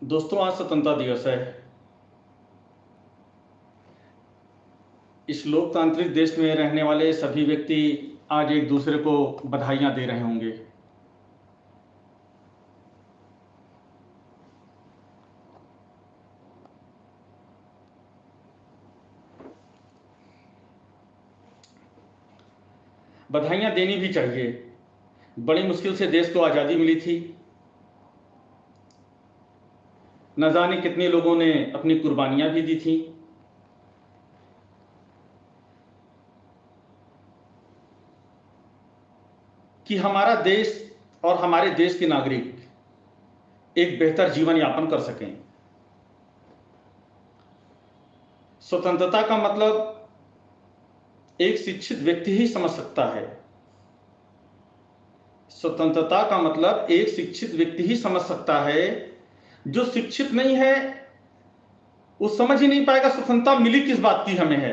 दोस्तों, आज स्वतंत्रता दिवस है। इस लोकतांत्रिक देश में रहने वाले सभी व्यक्ति आज एक दूसरे को बधाइयां दे रहे होंगे। बधाइयां देनी भी चाहिए। बड़ी मुश्किल से देश को आज़ादी मिली थी। न जाने कितने लोगों ने अपनी कुर्बानियां भी दी थी। कि हमारा देश और हमारे देश के नागरिक एक बेहतर जीवन यापन कर सकें। स्वतंत्रता का मतलब एक शिक्षित व्यक्ति ही समझ सकता है। स्वतंत्रता का मतलब एक शिक्षित व्यक्ति ही समझ सकता है। जो शिक्षित नहीं है वो समझ ही नहीं पाएगा स्वतंत्रता मिली किस बात की हमें है।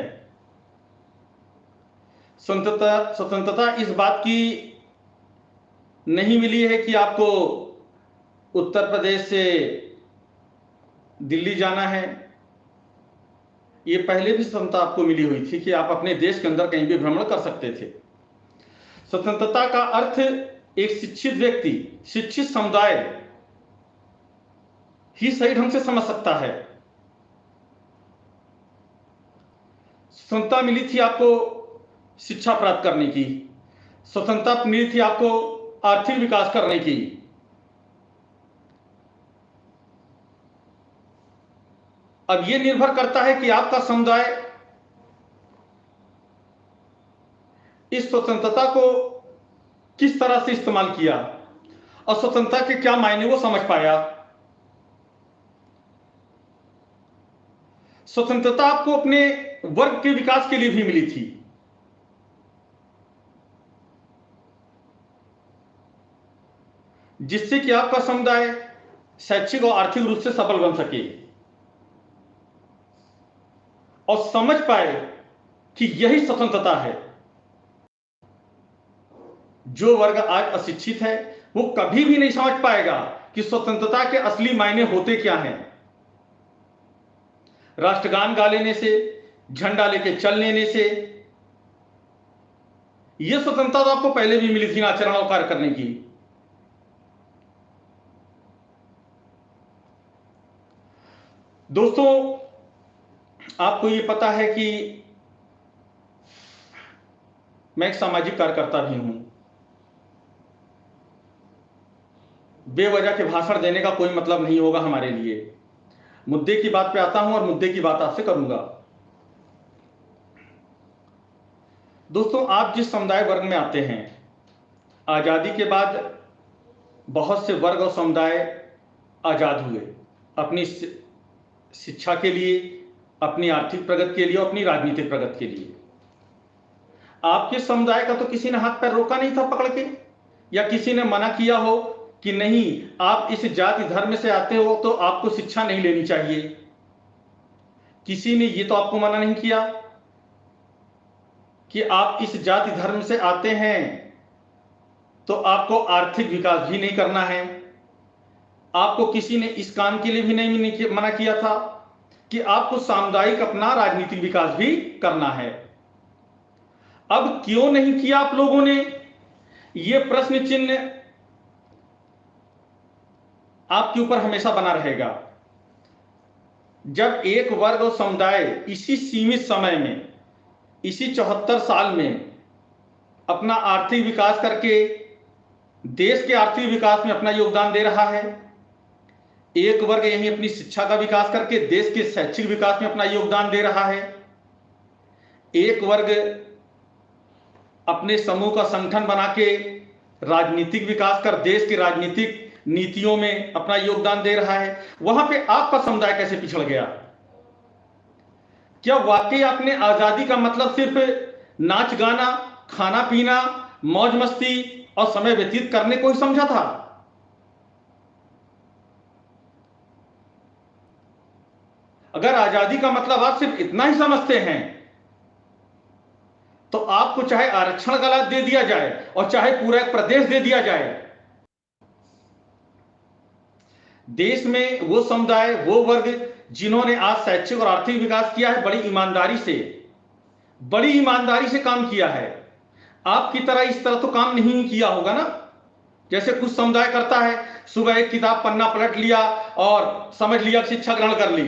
स्वतंत्रता इस बात की नहीं मिली है कि आपको उत्तर प्रदेश से दिल्ली जाना है। ये पहले भी स्वतंत्रता आपको मिली हुई थी कि आप अपने देश के अंदर कहीं भी भ्रमण कर सकते थे। स्वतंत्रता का अर्थ एक शिक्षित व्यक्ति, शिक्षित समुदाय ही सही ढंग से समझ सकता है। स्वतंत्रता मिली थी आपको शिक्षा प्राप्त करने की। स्वतंत्रता मिली थी आपको आर्थिक विकास करने की। अब यह निर्भर करता है कि आपका समुदाय इस स्वतंत्रता को किस तरह से इस्तेमाल किया और स्वतंत्रता के क्या मायने वो समझ पाया। स्वतंत्रता आपको अपने वर्ग के विकास के लिए भी मिली थी। जिससे कि आपका समुदाय शैक्षिक और आर्थिक रूप से सफल बन सके और समझ पाए कि यही स्वतंत्रता है। जो वर्ग आज अशिक्षित है वो कभी भी नहीं समझ पाएगा कि स्वतंत्रता के असली मायने होते क्या हैं। राष्ट्रगान गा लेने से, झंडा लेके चल लेने से यह स्वतंत्रता तो आपको पहले भी मिली थी आचरण और कार्य करने की। दोस्तों, आपको यह पता है कि मैं एक सामाजिक कार्यकर्ता भी हूं। बेवजह के भाषण देने का कोई मतलब नहीं होगा हमारे लिए। मुद्दे की बात पे आता हूं और मुद्दे की बात आपसे करूंगा। दोस्तों, आप जिस समुदाय वर्ग में आते हैं, आजादी के बाद बहुत से वर्ग और समुदाय आजाद हुए अपनी शिक्षा के लिए, अपनी आर्थिक प्रगति के लिए और अपनी राजनीतिक प्रगति के लिए। आपके समुदाय का तो किसी ने हाथ पैर रोका नहीं था पकड़ के, या किसी ने मना किया हो कि नहीं, आप इस जाति धर्म से आते हो तो आपको शिक्षा नहीं लेनी चाहिए। किसी ने ये तो आपको मना नहीं किया कि आप इस जाति धर्म से आते हैं तो आपको आर्थिक विकास भी नहीं करना है। आपको किसी ने इस काम के लिए भी नहीं मना किया था कि आपको सामुदायिक अपना राजनीतिक विकास भी करना है। अब क्यों नहीं किया आप लोगों ने, यह प्रश्न चिन्ह आपके ऊपर हमेशा बना रहेगा। जब एक वर्ग और समुदाय इसी सीमित समय में, इसी 74 साल में अपना आर्थिक विकास करके देश के आर्थिक विकास में अपना योगदान दे रहा है, एक वर्ग यही अपनी शिक्षा का विकास करके देश के शैक्षिक विकास में अपना योगदान दे रहा है, एक वर्ग अपने समूह का संगठन बना के राजनीतिक विकास कर देश की राजनीतिक नीतियों में अपना योगदान दे रहा है, वहां पे आपका समुदाय कैसे पिछड़ गया? क्या वाकई आपने आजादी का मतलब सिर्फ नाच गाना, खाना पीना, मौज मस्ती और समय व्यतीत करने को ही समझा था? अगर आजादी का मतलब आप सिर्फ इतना ही समझते हैं तो आपको चाहे आरक्षण का लाभ दे दिया जाए और चाहे पूरा एक प्रदेश दे दिया जाए, देश में वो समुदाय, वो वर्ग जिन्होंने आज शैक्षिक और आर्थिक विकास किया है, बड़ी ईमानदारी से काम किया है। आपकी तरह इस तरह तो काम नहीं किया होगा ना, जैसे कुछ समुदाय करता है, सुबह एक किताब पन्ना पलट लिया और समझ लिया शिक्षा ग्रहण कर ली,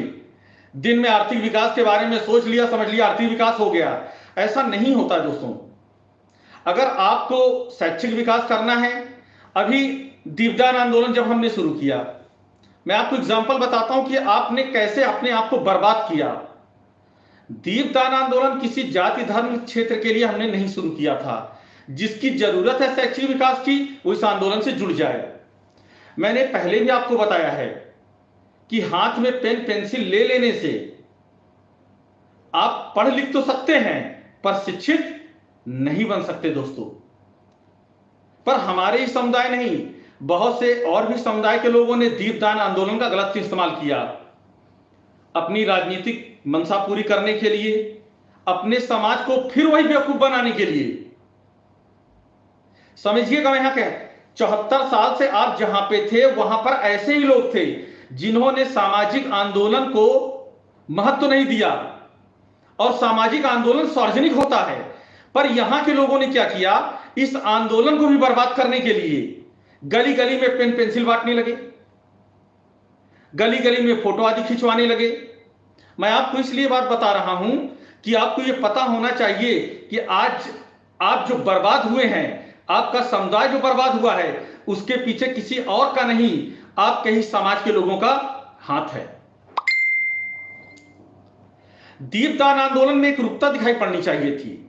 दिन में आर्थिक विकास के बारे में सोच लिया, समझ लिया आर्थिक विकास हो गया। ऐसा नहीं होता दोस्तों। अगर आपको शैक्षिक विकास करना है, अभी दीपदान आंदोलन जब हमने शुरू किया, मैं आपको एग्जांपल बताता हूं कि आपने कैसे अपने आप को बर्बाद किया। दीपदान आंदोलन किसी जाति धर्म क्षेत्र के लिए हमने नहीं शुरू किया था। जिसकी जरूरत है शैक्षिक विकास की, वो इस आंदोलन से जुड़ जाए। मैंने पहले भी आपको बताया है कि हाथ में पेन पेंसिल ले लेने से आप पढ़ लिख तो सकते हैं, पर शिक्षित नहीं बन सकते दोस्तों। पर हमारे ही समुदाय नहीं, बहुत से और भी समुदाय के लोगों ने दीपदान आंदोलन का गलत इस्तेमाल किया, अपनी राजनीतिक मंशा पूरी करने के लिए, अपने समाज को फिर वही बेवकूफ बनाने के लिए। समझिएगा, मैं यहां क्या 74 साल से आप जहां पे थे, वहां पर ऐसे ही लोग थे जिन्होंने सामाजिक आंदोलन को महत्व नहीं दिया। और सामाजिक आंदोलन सार्वजनिक होता है, पर यहां के लोगों ने क्या किया, इस आंदोलन को भी बर्बाद करने के लिए गली गली में पेन पेंसिल बांटने लगे, गली गली में फोटो आदि खिंचवाने लगे। मैं आपको इसलिए बात बता रहा हूं कि आपको यह पता होना चाहिए कि आज आप जो बर्बाद हुए हैं, आपका समुदाय जो बर्बाद हुआ है, उसके पीछे किसी और का नहीं, आपके ही समाज के लोगों का हाथ है। दीपदान आंदोलन में एक रुकता दिखाई पड़नी चाहिए थी।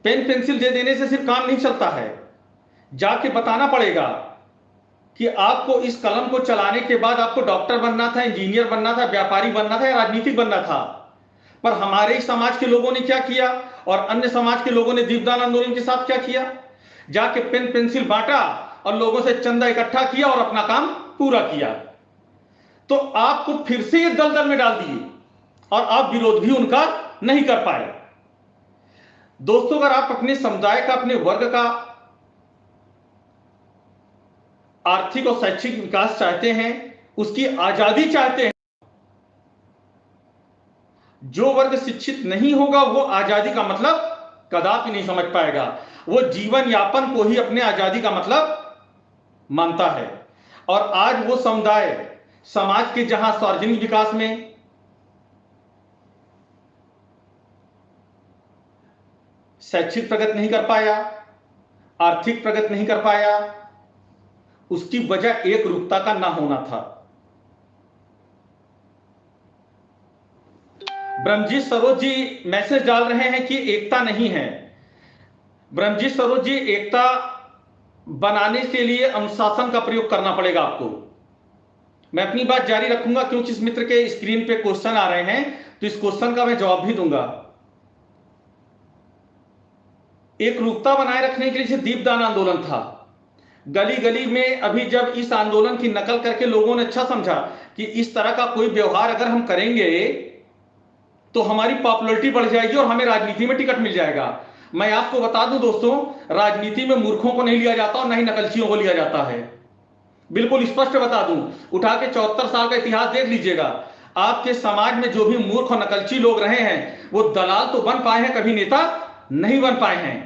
पेन पेंसिल दे देने से सिर्फ काम नहीं चलता है, जाके बताना पड़ेगा कि आपको इस कलम को चलाने के बाद आपको डॉक्टर बनना था, इंजीनियर बनना था, व्यापारी बनना था या राजनीतिक बनना था। पर हमारे ही समाज के लोगों ने क्या किया और अन्य समाज के लोगों ने दीपदान आंदोलन के साथ क्या किया, जाके पेन पेंसिल बांटा और लोगों से चंदा इकट्ठा किया और अपना काम पूरा किया। तो आपको फिर से ये दलदल में डाल दिए और आप विरोध भी उनका नहीं कर पाए। दोस्तों, अगर आप अपने समुदाय का, अपने वर्ग का आर्थिक और शैक्षिक विकास चाहते हैं, उसकी आजादी चाहते हैं, जो वर्ग शिक्षित नहीं होगा वो आजादी का मतलब कदापि नहीं समझ पाएगा। वो जीवन यापन को ही अपने आजादी का मतलब मानता है। और आज वो समुदाय समाज के जहां सार्वजनिक विकास में, शैक्षिक प्रगति नहीं कर पाया, आर्थिक प्रगति नहीं कर पाया, उसकी वजह एक रूपता का ना होना था। ब्रह्मजीत सरोज जी मैसेज डाल रहे हैं कि एकता नहीं है। ब्रह्मजीत सरोज जी, एकता बनाने के लिए अनुशासन का प्रयोग करना पड़ेगा आपको। मैं अपनी बात जारी रखूंगा क्योंकि इस मित्र के स्क्रीन पे क्वेश्चन आ रहे हैं, तो इस क्वेश्चन का मैं जवाब भी दूंगा। एक रूपता बनाए रखने के लिए दीपदान आंदोलन था। गली गली में अभी जब इस आंदोलन की नकल करके लोगों ने अच्छा समझा कि इस तरह का कोई व्यवहार अगर हम करेंगे तो हमारी पॉपुलैरिटी बढ़ जाएगी और हमें राजनीति में टिकट मिल जाएगा। मैं आपको बता दूं दोस्तों, राजनीति में मूर्खों को नहीं लिया जाता और ना ही नकलचियों को लिया जाता है। बिल्कुल स्पष्ट बता दूं, उठा के 74 साल का इतिहास देख लीजिएगा। आपके समाज में जो भी मूर्ख और नकलची लोग रहे हैं, वो दलाल तो बन पाए हैं, कभी नेता नहीं बन पाए हैं।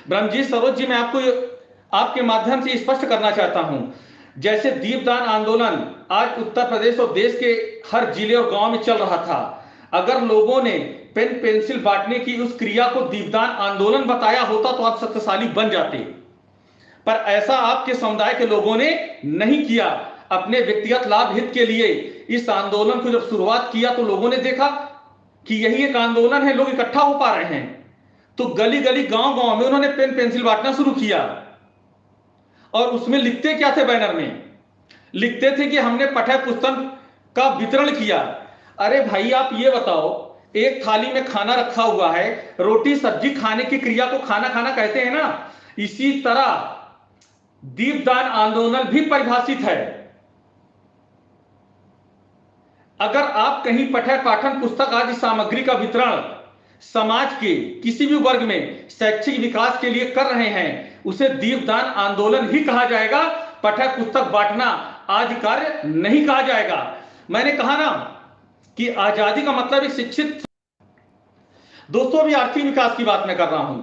ब्रह्मजीत सरोज जी, मैं आपके माध्यम से स्पष्ट करना चाहता हूं, जैसे दीपदान आंदोलन आज उत्तर प्रदेश और देश के हर जिले और गांव में चल रहा था, अगर लोगों ने पेन पेंसिल बांटने की उस क्रिया को दीपदान आंदोलन बताया होता तो आप शक्तिशाली बन जाते। पर ऐसा आपके समुदाय के लोगों ने नहीं किया। अपने व्यक्तिगत लाभ हित के लिए इस आंदोलन को जब शुरुआत किया तो लोगों ने देखा कि यही एक आंदोलन है, लोग इकट्ठा हो पा रहे हैं, तो गली गली गांव गांव में उन्होंने पेन पेंसिल बांटना शुरू किया। और उसमें लिखते क्या थे, बैनर में लिखते थे कि हमने पाठ्य पुस्तक का वितरण किया। अरे भाई, आप ये बताओ, एक थाली में खाना रखा हुआ है, रोटी सब्जी खाने की क्रिया को खाना खाना कहते हैं ना, इसी तरह दीपदान आंदोलन भी परिभाषित है। अगर आप कहीं पठन पाठन पुस्तक आदि सामग्री का वितरण समाज के किसी भी वर्ग में शैक्षिक विकास के लिए कर रहे हैं, उसे दीपदान आंदोलन ही कहा जाएगा। पठन पुस्तक बांटना आधिकार्य नहीं कहा जाएगा। मैंने कहा ना कि आजादी का मतलब एक शिक्षित। दोस्तों अभी आर्थिक विकास की बात मैं कर रहा हूं।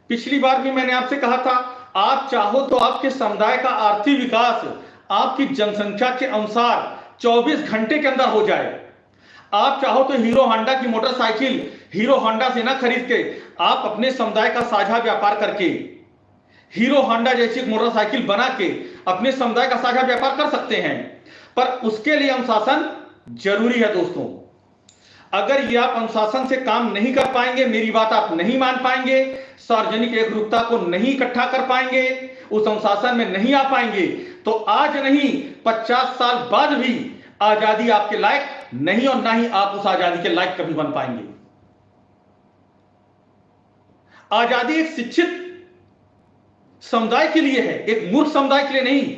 पिछली बार भी मैंने आपसे कहा था, आप चाहो तो आपके समुदाय का आर्थिक विकास आपकी जनसंख्या के अनुसार 24 घंटे के अंदर हो जाए। आप चाहो तो हीरो होंडा की मोटरसाइकिल हीरो होंडा से ना खरीद के आप अपने समुदाय का साझा व्यापार करके हीरो होंडा जैसी मोटरसाइकिल बना के अपने समुदाय का साझा व्यापार कर सकते हैं। पर उसके लिए अनुशासन जरूरी है दोस्तों। अगर ये आप अनुशासन से काम नहीं कर पाएंगे, मेरी बात आप नहीं मान पाएंगे, सार्वजनिक एकरूपता को नहीं इकट्ठा कर पाएंगे, उस अनुशासन में नहीं आ पाएंगे, तो आज नहीं 50 साल बाद भी आजादी आपके लायक नहीं और ना ही आप उस आजादी के लायक कभी बन पाएंगे। आजादी एक शिक्षित समुदाय के लिए है, एक मूर्ख समुदाय के लिए नहीं,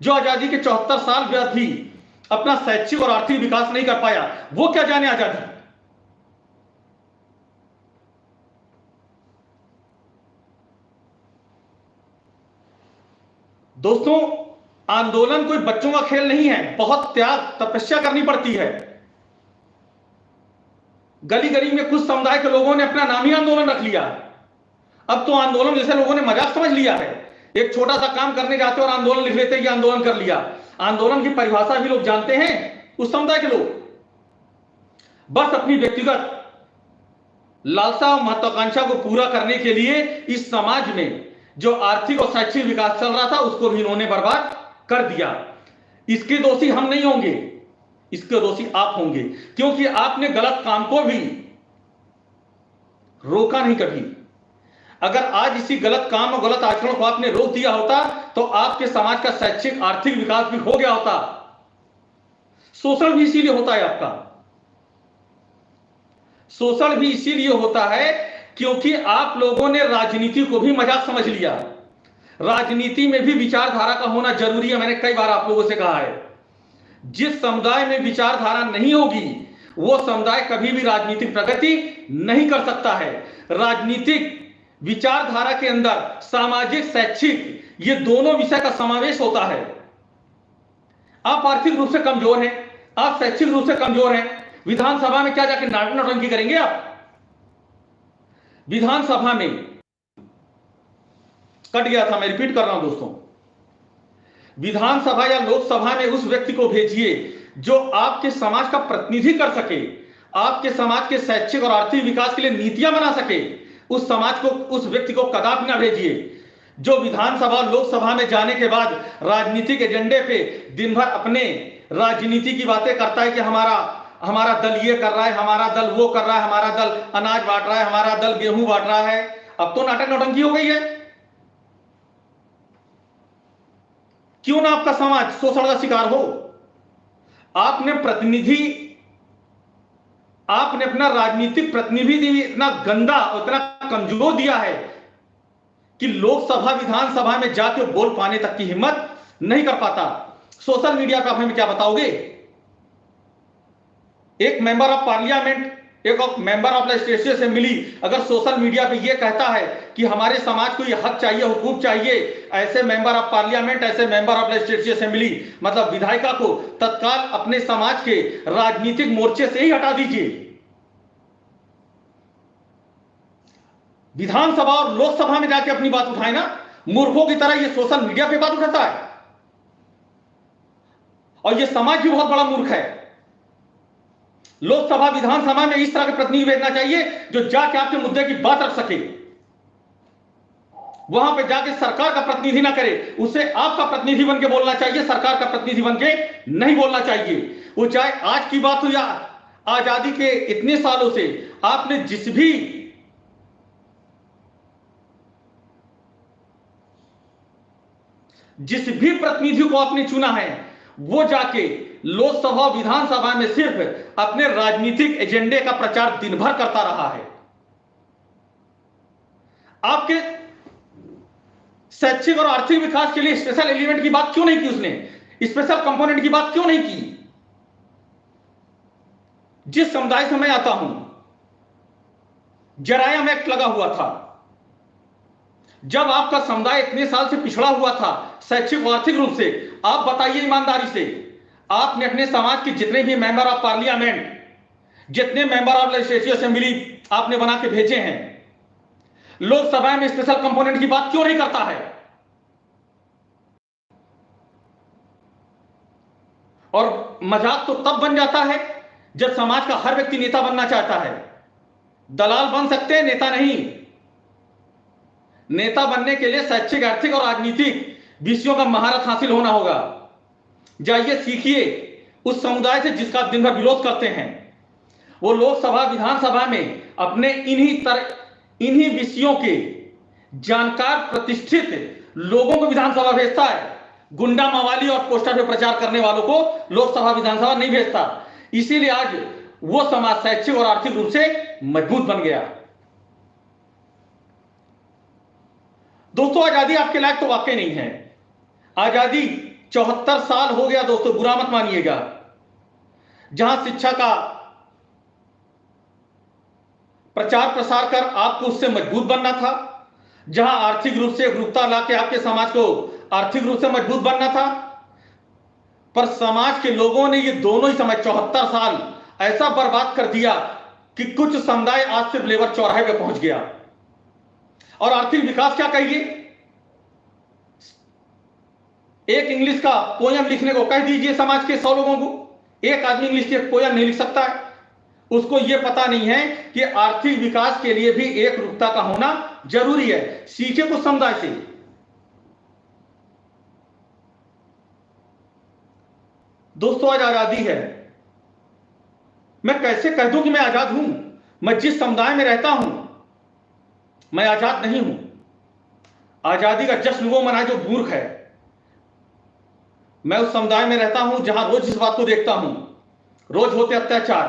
जो आजादी के 74 साल बाद भी अपना शैक्षिक और आर्थिक विकास नहीं कर पाया। वो क्या जाने आजादी। दोस्तों आंदोलन कोई बच्चों का खेल नहीं है, बहुत त्याग तपस्या करनी पड़ती है। गली गली में कुछ समुदाय के लोगों ने अपना नामी आंदोलन रख लिया। अब तो आंदोलन जैसे लोगों ने मजाक समझ लिया है। एक छोटा सा काम करने जाते और आंदोलन लिख लेते कि आंदोलन कर लिया। आंदोलन की परिभाषा भी लोग जानते हैं, उस समुदाय के लोग बस अपनी व्यक्तिगत लालसा और महत्वाकांक्षा को पूरा करने के लिए इस समाज में जो आर्थिक और शैक्षिक विकास चल रहा था उसको भी इन्होंने बर्बाद कर दिया। इसके दोषी हम नहीं होंगे, इसके दोषी आप होंगे, क्योंकि आपने गलत काम को भी रोका नहीं कभी। अगर आज इसी गलत काम और गलत आचरण को आपने रोक दिया होता तो आपके समाज का शैक्षिक आर्थिक विकास भी हो गया होता। शोषण भी इसीलिए होता है आपका, शोषण भी इसीलिए होता है क्योंकि आप लोगों ने राजनीति को भी मजाक समझ लिया। राजनीति में भी विचारधारा का होना जरूरी है। मैंने कई बार आप लोगों से कहा है, जिस समुदाय में विचारधारा नहीं होगी वो समुदाय कभी भी राजनीतिक प्रगति नहीं कर सकता है। राजनीतिक विचारधारा के अंदर सामाजिक शैक्षिक ये दोनों विषय का समावेश होता है। आप आर्थिक रूप से कमजोर हैं, आप शैक्षिक रूप से कमजोर हैं, विधानसभा में क्या जाके नाटक नौटंकी करेंगे आप। विधानसभा में कट गया था, मैं रिपीट कर रहा हूं दोस्तों, विधानसभा या लोकसभा में उस व्यक्ति को भेजिए जो आपके समाज का प्रतिनिधि कर सके, आपके समाज के शैक्षिक और आर्थिक विकास के लिए नीतियां बना सके। उस समाज को, उस व्यक्ति को कदापि ना भेजिए जो विधानसभा लोकसभा में जाने के बाद राजनीतिक एजेंडे पे दिन भर अपने राजनीति की बातें करता है कि हमारा दल ये कर रहा है, हमारा दल वो कर रहा है, हमारा दल अनाज बांट रहा है, हमारा दल गेहूं बांट रहा है। अब तो नाटक नौटंकी हो गई है। क्यों ना आपका समाज शोषण का शिकार हो। आपने अपना राजनीतिक प्रतिनिधि इतना गंदा और इतना कमजोर दिया है कि लोकसभा विधानसभा में जाके बोल पाने तक की हिम्मत नहीं कर पाता। सोशल मीडिया पर आप हमें क्या बताओगे। एक मेंबर ऑफ पार्लियामेंट, एक मेंबर ऑफ लेजिस्लेचर असेंबली अगर सोशल मीडिया पे ये कहता है कि हमारे समाज को ये हक चाहिए, हुकूक चाहिए, ऐसे मेंबर ऑफ पार्लियामेंट, ऐसे मेंबर ऑफ लेजिस्लेचर असेंबली मतलब विधायिका को तत्काल अपने समाज के राजनीतिक मोर्चे से ही हटा दीजिए। विधानसभा और लोकसभा में जाके अपनी बात उठाए ना। मूर्खों की तरह ये सोशल मीडिया पे बात उठाता है और ये समाज भी बहुत बड़ा मूर्ख है। लोकसभा विधानसभा में इस तरह के प्रतिनिधि भेजना चाहिए जो जाके आपके मुद्दे की बात रख सके। वहां पे जाके सरकार का प्रतिनिधि ना करे, उसे आपका प्रतिनिधि बन के बोलना चाहिए, सरकार का प्रतिनिधि बन के नहीं बोलना चाहिए। वो चाहे आज की बात हो या आजादी के इतने सालों से आपने जिस भी प्रतिनिधि को आपने चुना है वो जाके लोकसभा विधानसभा में सिर्फ अपने राजनीतिक एजेंडे का प्रचार दिन भर करता रहा है। आपके शैक्षिक और आर्थिक विकास के लिए स्पेशल एलिमेंट की बात क्यों नहीं की उसने, स्पेशल कंपोनेंट की बात क्यों नहीं की। जिस समुदाय से मैं आता हूं, जरायम एक्ट लगा हुआ था। जब आपका समुदाय इतने साल से पिछड़ा हुआ था शैक्षिक और आर्थिक रूप से, आप बताइए ईमानदारी से, आपने अपने समाज के जितने भी मेंबर ऑफ पार्लियामेंट, जितने मेंबर ऑफ लेजिस्लेटिव असेंबली आपने बना के भेजे हैं, लोकसभा में स्पेशल कंपोनेंट की बात क्यों नहीं करता है? और मजाक तो तब बन जाता है जब समाज का हर व्यक्ति नेता बनना चाहता है। दलाल बन सकते हैं, नेता नहीं। नेता बनने के लिए शैक्षिक, आर्थिक और राजनीतिक विषयों का महारत हासिल होना होगा। जाइए सीखिए उस समुदाय से जिसका दिन भर विरोध करते हैं। वो लोकसभा, विधानसभा में अपने इन्हीं विषयों के जानकार, प्रतिष्ठित लोगों को विधानसभा भेजता है। गुंडा, मवाली और पोस्टर पे प्रचार करने वालों को लोकसभा, विधानसभा नहीं भेजता। इसीलिए आज वो समाज शैक्षिक और आर्थिक रूप से मजबूत बन गया। दोस्तों, आजादी आपके लायक तो वाकई नहीं है। आजादी 74 साल हो गया दोस्तों, बुरा मत मानिएगा। जहां शिक्षा का प्रचार प्रसार कर आपको उससे मजबूत बनना था, जहां आर्थिक रूप से एकरूपता लाके आपके समाज को आर्थिक रूप से मजबूत बनना था, पर समाज के लोगों ने ये दोनों ही समय 74 साल ऐसा बर्बाद कर दिया कि कुछ समुदाय आज सिर्फ लेबर चौराहे पे पहुंच गया। और आर्थिक विकास क्या कहिए? एक इंग्लिश का पोयम लिखने को कह दीजिए समाज के 100 लोगों को, एक आदमी इंग्लिश की पोयम नहीं लिख सकता है। उसको यह पता नहीं है कि आर्थिक विकास के लिए भी एक रूपता का होना जरूरी है। सीखे कुछ समुदाय से। दोस्तों, आज आजादी है। मैं कैसे कह दूं कि मैं आजाद हूं? मैं जिस समुदाय में रहता हूं मैं आजाद नहीं हूं। आजादी का जश्न वो मनाए जो मूर्ख है। मैं उस समुदाय में रहता हूं जहां रोज इस बात को देखता हूं, रोज होते अत्याचार,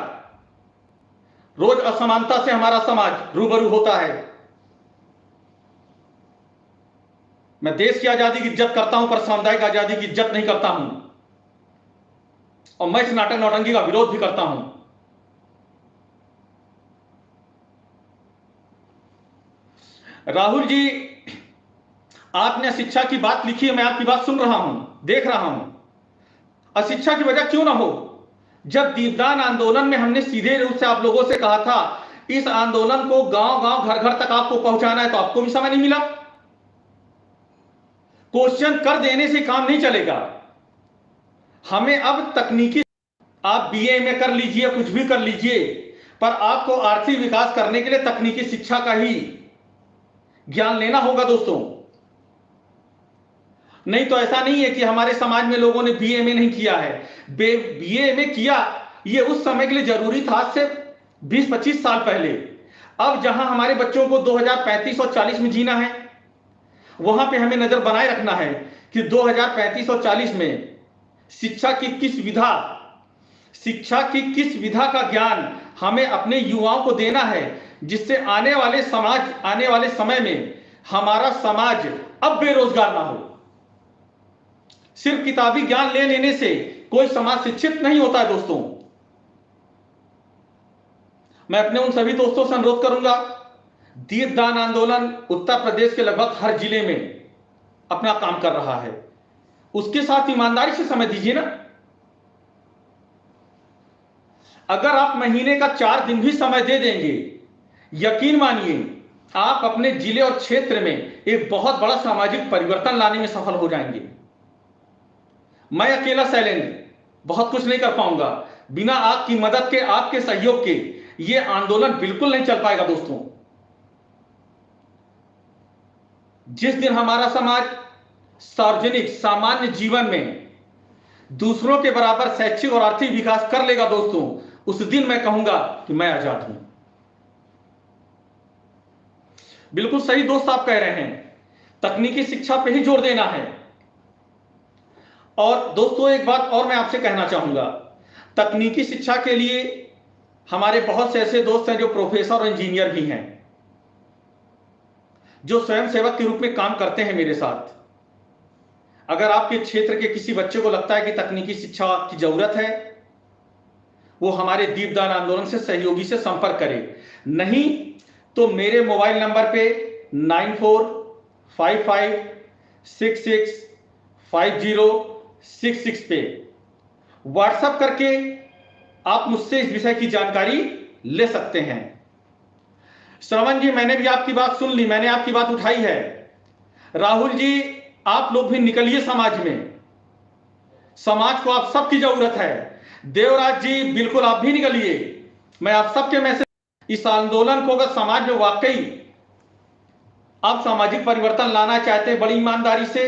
रोज असमानता से हमारा समाज रूबरू होता है। मैं देश की आजादी की इज्जत करता हूं पर सामुदायिक आजादी की इज्जत नहीं करता हूं। और मैं इस नाटक नौटंकी का विरोध भी करता हूं। राहुल जी, आपने शिक्षा की बात लिखी है, मैं आपकी बात सुन रहा हूं, देख रहा हूं। अशिक्षा की वजह क्यों ना हो? जब दीपदान आंदोलन में हमने सीधे रूप से आप लोगों से कहा था इस आंदोलन को गांव गांव, घर घर तक आपको पहुंचाना है, तो आपको भी समय नहीं मिला। क्वेश्चन कर देने से काम नहीं चलेगा। हमें अब तकनीकी, आप बीए में कर लीजिए, कुछ भी कर लीजिए, पर आपको आर्थिक विकास करने के लिए तकनीकी शिक्षा का ही ज्ञान लेना होगा दोस्तों। नहीं तो ऐसा नहीं है कि हमारे समाज में लोगों ने बीए में नहीं किया है। बीए में किया, ये उस समय के लिए जरूरी था, आज से 20-25 साल पहले। अब जहां हमारे बच्चों को 2035 और 40 में जीना है, वहां पे हमें नजर बनाए रखना है कि 2035 और 40 में शिक्षा की किस विधा का ज्ञान हमें अपने युवाओं को देना है, जिससे आने वाले समय में हमारा समाज अब बेरोजगार ना हो। सिर्फ किताबी ज्ञान ले लेने से कोई समाज शिक्षित नहीं होता है दोस्तों। मैं अपने उन सभी दोस्तों से अनुरोध करूंगा, दीपदान आंदोलन उत्तर प्रदेश के लगभग हर जिले में अपना काम कर रहा है, उसके साथ ईमानदारी से समय दीजिए ना। अगर आप महीने का 4 दिन भी समय दे देंगे, यकीन मानिए आप अपने जिले और क्षेत्र में एक बहुत बड़ा सामाजिक परिवर्तन लाने में सफल हो जाएंगे। मैं अकेला शैलेंद्र बहुत कुछ नहीं कर पाऊंगा। बिना आपकी मदद के, आपके सहयोग के यह आंदोलन बिल्कुल नहीं चल पाएगा दोस्तों। जिस दिन हमारा समाज सार्वजनिक सामान्य जीवन में दूसरों के बराबर शैक्षिक और आर्थिक विकास कर लेगा दोस्तों, उस दिन मैं कहूंगा कि मैं आजाद हूं। बिल्कुल सही दोस्त आप कह रहे हैं, तकनीकी शिक्षा पे ही जोर देना है। और दोस्तों, एक बात और मैं आपसे कहना चाहूंगा, तकनीकी शिक्षा के लिए हमारे बहुत से ऐसे दोस्त हैं जो प्रोफेसर और इंजीनियर भी हैं, जो स्वयंसेवक के रूप में काम करते हैं मेरे साथ। अगर आपके क्षेत्र के किसी बच्चे को लगता है कि तकनीकी शिक्षा की जरूरत है, वो हमारे दीपदान आंदोलन से सहयोगी से संपर्क करें। नहीं तो मेरे मोबाइल नंबर पे 94556650 66 पे व्हाट्सएप करके आप मुझसे इस विषय की जानकारी ले सकते हैं। श्रवण जी, मैंने भी आपकी बात सुन ली, मैंने आपकी बात उठाई है। राहुल जी, आप लोग भी निकलिए समाज में, समाज को आप सबकी जरूरत है। देवराज जी, बिल्कुल आप भी निकलिए। मैं आप सबके मैसेज, इस आंदोलन को अगर समाज में वाकई आप सामाजिक परिवर्तन लाना चाहते हैं बड़ी ईमानदारी से,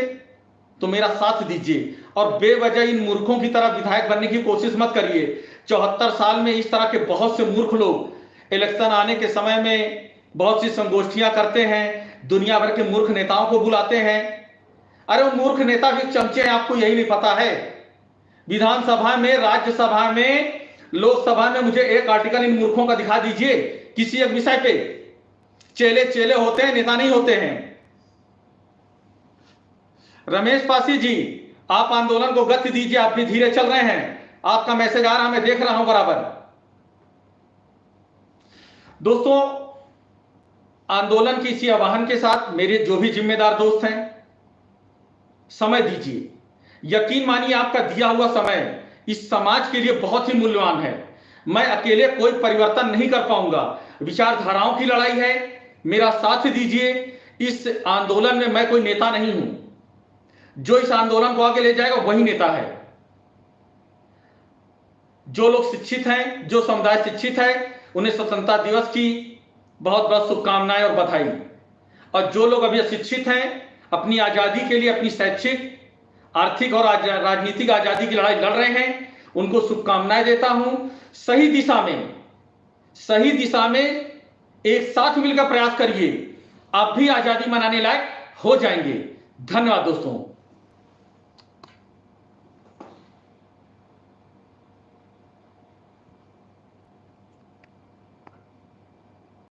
तो मेरा साथ दीजिए और बेवजह इन मूर्खों की तरह विधायक बनने की कोशिश मत करिए। 74 साल में इस तरह के बहुत से मूर्ख लोग इलेक्शन आने के समय में बहुत सी संगोष्ठियां करते हैं, दुनिया भर के मूर्ख नेताओं को बुलाते हैं। अरे वो मूर्ख नेता भी चमचे हैं, आपको यही नहीं पता है। विधानसभा में, राज्यसभा में, लोकसभा में मुझे एक आर्टिकल इन मूर्खों का दिखा दीजिए किसी एक विषय पे। चेले चेले होते हैं, नेता नहीं होते हैं। रमेश पासी जी, आप आंदोलन को गति दीजिए, आप भी धीरे चल रहे हैं। आपका मैसेज आ रहा, मैं देख रहा हूं बराबर। दोस्तों, आंदोलन की इसी आह्वान के साथ मेरे जो भी जिम्मेदार दोस्त हैं, समय दीजिए। यकीन मानिए, आपका दिया हुआ समय इस समाज के लिए बहुत ही मूल्यवान है। मैं अकेले कोई परिवर्तन नहीं कर पाऊंगा, विचारधाराओं की लड़ाई है, मेरा साथ दीजिए। इस आंदोलन में मैं कोई नेता नहीं हूं, जो इस आंदोलन को आगे ले जाएगा वही नेता है। जो लोग शिक्षित हैं, जो समुदाय शिक्षित है, उन्हें स्वतंत्रता दिवस की बहुत बहुत शुभकामनाएं और बधाई। और जो लोग अभी अशिक्षित हैं, अपनी आजादी के लिए, अपनी शैक्षिक, आर्थिक और राजनीतिक आजादी की लड़ाई लड़ रहे हैं, उनको शुभकामनाएं देता हूं। सही दिशा में एक साथ मिलकर प्रयास करिए, आप भी आजादी मनाने लायक हो जाएंगे। धन्यवाद दोस्तों।